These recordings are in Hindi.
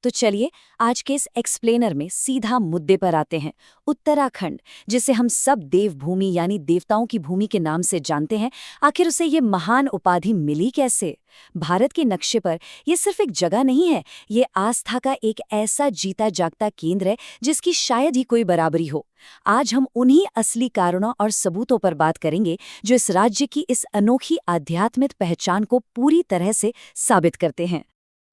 तो चलिए आज के इस एक्सप्लेनर में सीधा मुद्दे पर आते हैं। उत्तराखंड, जिसे हम सब देवभूमि यानी देवताओं की भूमि के नाम से जानते हैं, आखिर उसे ये महान उपाधि मिली कैसे? भारत के नक्शे पर ये सिर्फ एक जगह नहीं है, ये आस्था का एक ऐसा जीता जागता केंद्र है जिसकी शायद ही कोई बराबरी हो। आज हम उन्हीं असली कारणों और सबूतों पर बात करेंगे जो इस राज्य की इस अनोखी आध्यात्मिक पहचान को पूरी तरह से साबित करते हैं।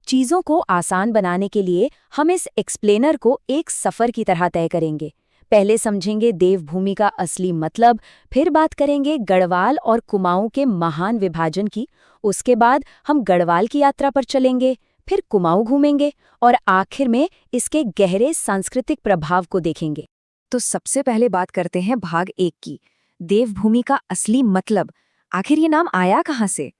चीजों को आसान बनाने के लिए हम इस एक्सप्लेनर को एक सफर की तरह तय करेंगे। पहले समझेंगे देवभूमि का असली मतलब, फिर बात करेंगे गढ़वाल और कुमाऊं के महान विभाजन की, उसके बाद हम गढ़वाल की यात्रा पर चलेंगे, फिर कुमाऊं घूमेंगे और आखिर में इसके गहरे सांस्कृतिक प्रभाव को देखेंगे। तो सबसे पहले बात करते हैं भाग 1 की, देवभूमि का असली मतलब। आखिर ये नाम आया कहाँ से?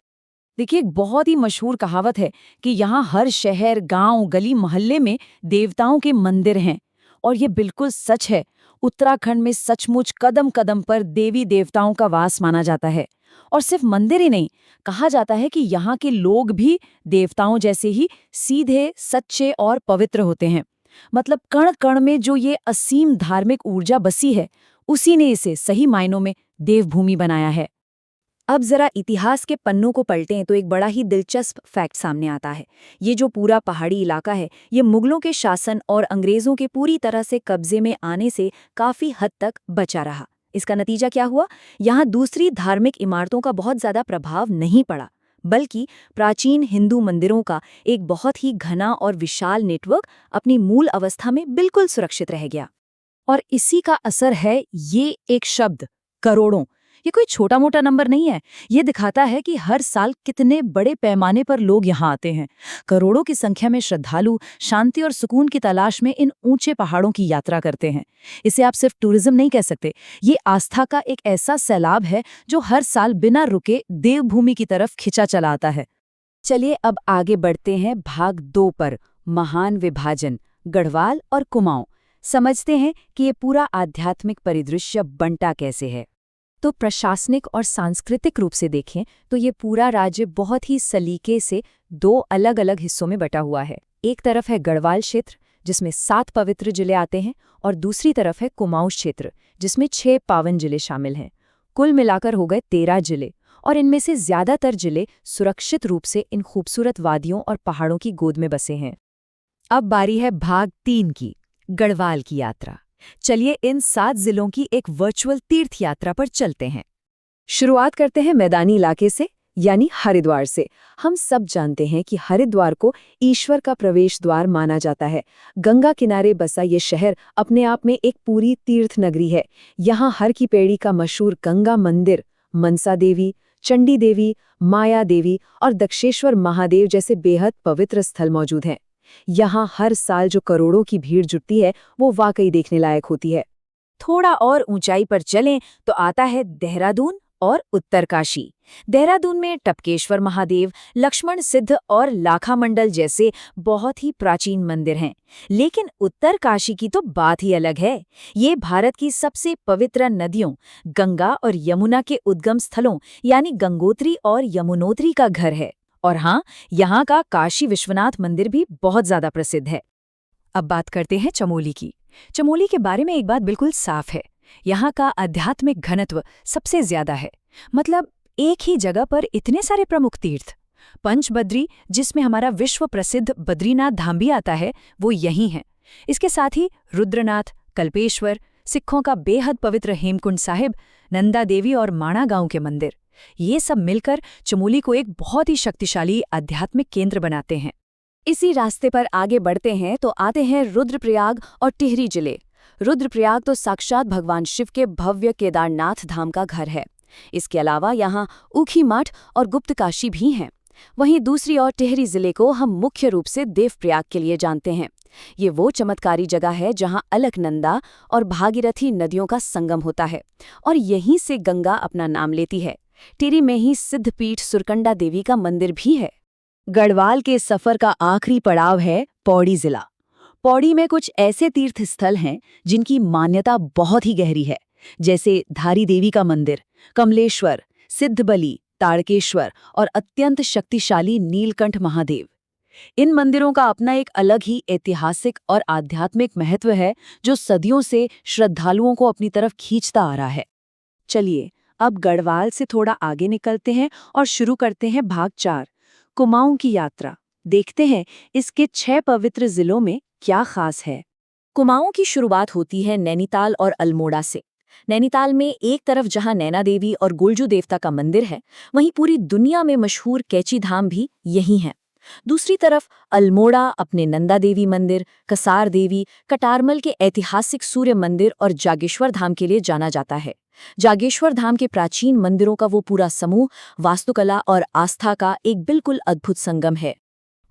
देखिए, एक बहुत ही मशहूर कहावत है कि यहाँ हर शहर, गांव, गली, मोहल्ले में देवताओं के मंदिर हैं। और ये बिल्कुल सच है। उत्तराखंड में सचमुच कदम कदम पर देवी देवताओं का वास माना जाता है। और सिर्फ मंदिर ही नहीं, कहा जाता है कि यहाँ के लोग भी देवताओं जैसे ही सीधे, सच्चे और पवित्र होते हैं। मतलब कण कण में जो ये असीम धार्मिक ऊर्जा बसी है, उसी ने इसे सही मायनों में देवभूमि बनाया है। अब जरा इतिहास के पन्नों को पलटें तो एक बड़ा ही दिलचस्प फैक्ट सामने आता है। ये जो पूरा पहाड़ी इलाका है, ये मुगलों के शासन और अंग्रेजों के पूरी तरह से कब्जे में आने से काफी हद तक बचा रहा। इसका नतीजा क्या हुआ? यहाँ दूसरी धार्मिक इमारतों का बहुत ज्यादा प्रभाव नहीं पड़ा, बल्कि प्राचीन हिंदू मंदिरों का एक बहुत ही घना और विशाल नेटवर्क अपनी मूल अवस्था में बिल्कुल सुरक्षित रह गया। और इसी का असर है ये एक शब्द, करोड़ों। ये कोई छोटा मोटा नंबर नहीं है। ये दिखाता है कि हर साल कितने बड़े पैमाने पर लोग यहाँ आते हैं। करोड़ों की संख्या में श्रद्धालु शांति और सुकून की तलाश में इन ऊंचे पहाड़ों की यात्रा करते हैं। इसे आप सिर्फ टूरिज्म नहीं कह सकते, ये आस्था का एक ऐसा सैलाब है जो हर साल बिना रुके देवभूमि की तरफ खिंचा चला आता है। चलिए अब आगे बढ़ते हैं भाग 2 पर, महान विभाजन, गढ़वाल और कुमाऊं। समझते हैं कि ये पूरा आध्यात्मिक परिदृश्य बंटा कैसे है। तो प्रशासनिक और सांस्कृतिक रूप से देखें तो ये पूरा राज्य बहुत ही सलीके से 2 अलग अलग हिस्सों में बटा हुआ है। एक तरफ है गढ़वाल क्षेत्र, जिसमें 7 पवित्र जिले आते हैं, और दूसरी तरफ है कुमाऊं क्षेत्र, जिसमें 6 पावन जिले शामिल हैं। कुल मिलाकर हो गए 13 जिले, और इनमें से ज्यादातर जिले सुरक्षित रूप से इन खूबसूरत वादियों और पहाड़ों की गोद में बसे हैं। अब बारी है भाग 3 की, गढ़वाल की यात्रा। चलिए इन 7 जिलों की एक वर्चुअल तीर्थ यात्रा पर चलते हैं। शुरुआत करते हैं मैदानी इलाके से, यानी हरिद्वार से। हम सब जानते हैं कि हरिद्वार को ईश्वर का प्रवेश द्वार माना जाता है। गंगा किनारे बसा ये शहर अपने आप में एक पूरी तीर्थ नगरी है। यहाँ हर की पेड़ी का मशहूर गंगा मंदिर, मनसा देवी, चंडी देवी, माया देवी और दक्षेश्वर महादेव जैसे बेहद पवित्र स्थल मौजूद हैं। यहाँ हर साल जो करोड़ों की भीड़ जुटती है, वो वाकई देखने लायक होती है। थोड़ा और ऊंचाई पर चलें तो आता है देहरादून और उत्तरकाशी। देहरादून में टपकेश्वर महादेव, लक्ष्मण सिद्ध और लाखा मंडल जैसे बहुत ही प्राचीन मंदिर हैं। लेकिन उत्तरकाशी की तो बात ही अलग है। ये भारत की सबसे पवित्र नदियों गंगा और यमुना के उद्गम स्थलों यानी गंगोत्री और यमुनोत्री का घर है। और हाँ, यहाँ का काशी विश्वनाथ मंदिर भी बहुत ज्यादा प्रसिद्ध है। अब बात करते हैं चमोली की। चमोली के बारे में एक बात बिल्कुल साफ है, यहाँ का आध्यात्मिक घनत्व सबसे ज्यादा है। मतलब एक ही जगह पर इतने सारे प्रमुख तीर्थ। पंचबद्री, जिसमें हमारा विश्व प्रसिद्ध बद्रीनाथ धाम भी आता है, वो यहीं है। इसके साथ ही रुद्रनाथ, कल्पेश्वर, सिखों का बेहद पवित्र हेमकुंड साहिब, नंदा देवी और माणा गांव के मंदिर, ये सब मिलकर चमोली को एक बहुत ही शक्तिशाली आध्यात्मिक केंद्र बनाते हैं। इसी रास्ते पर आगे बढ़ते हैं तो आते हैं रुद्रप्रयाग और टिहरी जिले। रुद्रप्रयाग तो साक्षात भगवान शिव के भव्य केदारनाथ धाम का घर है। इसके अलावा यहाँ ऊखीमठ और गुप्तकाशी भी हैं। वहीं दूसरी ओर टिहरी जिले को हम मुख्य रूप से देवप्रयाग के लिए जानते हैं। ये वो चमत्कारी जगह है जहाँ अलकनंदा और भागीरथी नदियों का संगम होता है, और यहीं से गंगा अपना नाम लेती है। टिहरी में ही सिद्धपीठ सुरकंडा देवी का मंदिर भी है। गढ़वाल के सफर का आखिरी पड़ाव है पौड़ी जिला। पौड़ी में कुछ ऐसे तीर्थ स्थल हैं जिनकी मान्यता बहुत ही गहरी है, जैसे धारी देवी का मंदिर, कमलेश्वर, सिद्धबली, ताड़केश्वर और अत्यंत शक्तिशाली नीलकंठ महादेव। इन मंदिरों का अपना एक अलग ही ऐतिहासिक और आध्यात्मिक महत्व है जो सदियों से श्रद्धालुओं को अपनी तरफ खींचता आ रहा है। चलिए अब गढ़वाल से थोड़ा आगे निकलते हैं और शुरू करते हैं भाग 4, कुमाऊं की यात्रा। देखते हैं इसके 6 पवित्र जिलों में क्या खास है। कुमाऊं की शुरुआत होती है नैनीताल और अल्मोड़ा से। नैनीताल में एक तरफ जहां नैना देवी और गुलजू देवता का मंदिर है, वहीं पूरी दुनिया में मशहूर कैची धाम भी यही है। दूसरी तरफ अल्मोड़ा अपने नंदा देवी मंदिर, कसार देवी, कटारमल के ऐतिहासिक सूर्य मंदिर और जागेश्वर धाम के लिए जाना जाता है। जागेश्वर धाम के प्राचीन मंदिरों का वो पूरा समूह वास्तुकला और आस्था का एक बिल्कुल अद्भुत संगम है।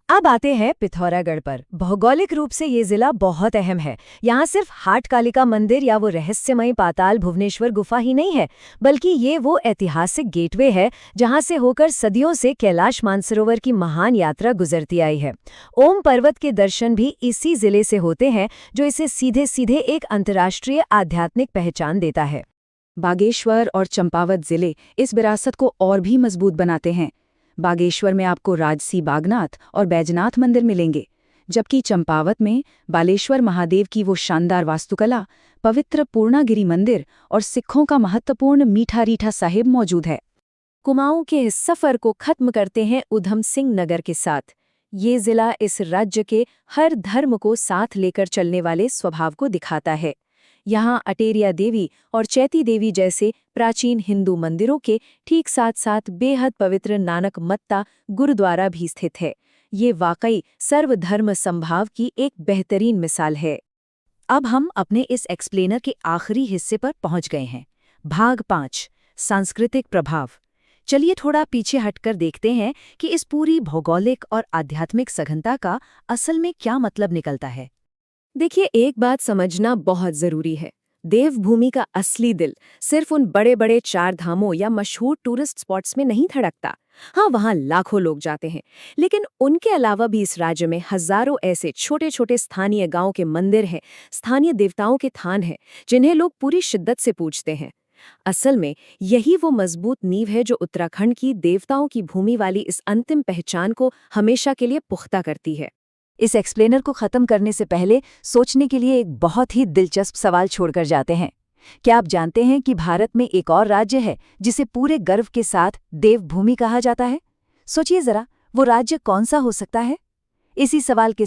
अब आते हैं पिथौरागढ़ पर। भौगोलिक रूप से ये जिला बहुत अहम है। यहाँ सिर्फ हाट कालिका मंदिर या वो रहस्यमयी पाताल भुवनेश्वर गुफा ही नहीं है, बल्कि ये वो ऐतिहासिक गेटवे है जहाँ से होकर सदियों से कैलाश मानसरोवर की महान यात्रा गुजरती आई है। ओम पर्वत के दर्शन भी इसी जिले से होते हैं, जो इसे सीधे सीधे एक अंतर्राष्ट्रीय आध्यात्मिक पहचान देता है। बागेश्वर और चंपावत जिले इस विरासत को और भी मजबूत बनाते हैं। बागेश्वर में आपको राजसी बागनाथ और बैजनाथ मंदिर मिलेंगे, जबकि चंपावत में बालेश्वर महादेव की वो शानदार वास्तुकला, पवित्र पूर्णागिरि मंदिर और सिखों का महत्वपूर्ण मीठा रीठा साहिब मौजूद है। कुमाऊं के इस सफर को खत्म करते हैं उधम सिंह नगर के साथ। ये जिला इस राज्य के हर धर्म को साथ लेकर चलने वाले स्वभाव को दिखाता है। यहाँ अटेरिया देवी और चैती देवी जैसे प्राचीन हिंदू मंदिरों के ठीक साथ साथ बेहद पवित्र नानक मत्ता गुरुद्वारा भी स्थित है। ये वाकई सर्वधर्म संभाव की एक बेहतरीन मिसाल है। अब हम अपने इस एक्सप्लेनर के आखिरी हिस्से पर पहुंच गए हैं, भाग 5, सांस्कृतिक प्रभाव। चलिए थोड़ा पीछे हटकर देखते हैं कि इस पूरी भौगोलिक और आध्यात्मिक सघनता का असल में क्या मतलब निकलता है। देखिए, एक बात समझना बहुत जरूरी है। देवभूमि का असली दिल सिर्फ उन बड़े बड़े 4 धामों या मशहूर टूरिस्ट स्पॉट्स में नहीं धड़कता। हाँ, वहाँ लाखों लोग जाते हैं, लेकिन उनके अलावा भी इस राज्य में हजारों ऐसे छोटे छोटे स्थानीय गांवों के मंदिर हैं, स्थानीय देवताओं के थान हैं, जिन्हें लोग पूरी शिद्दत से पूजते हैं। असल में यही वो मजबूत नींव है जो उत्तराखंड की देवताओं की भूमि वाली इस अंतिम पहचान को हमेशा के लिए पुख्ता करती है। इस एक्सप्लेनर को खत्म करने से पहले सोचने के लिए एक बहुत ही दिलचस्प सवाल छोड़कर जाते हैं। क्या आप जानते हैं कि भारत में एक और राज्य है जिसे पूरे गर्व के साथ देवभूमि कहा जाता है? सोचिए जरा, वो राज्य कौन सा हो सकता है? इसी सवाल के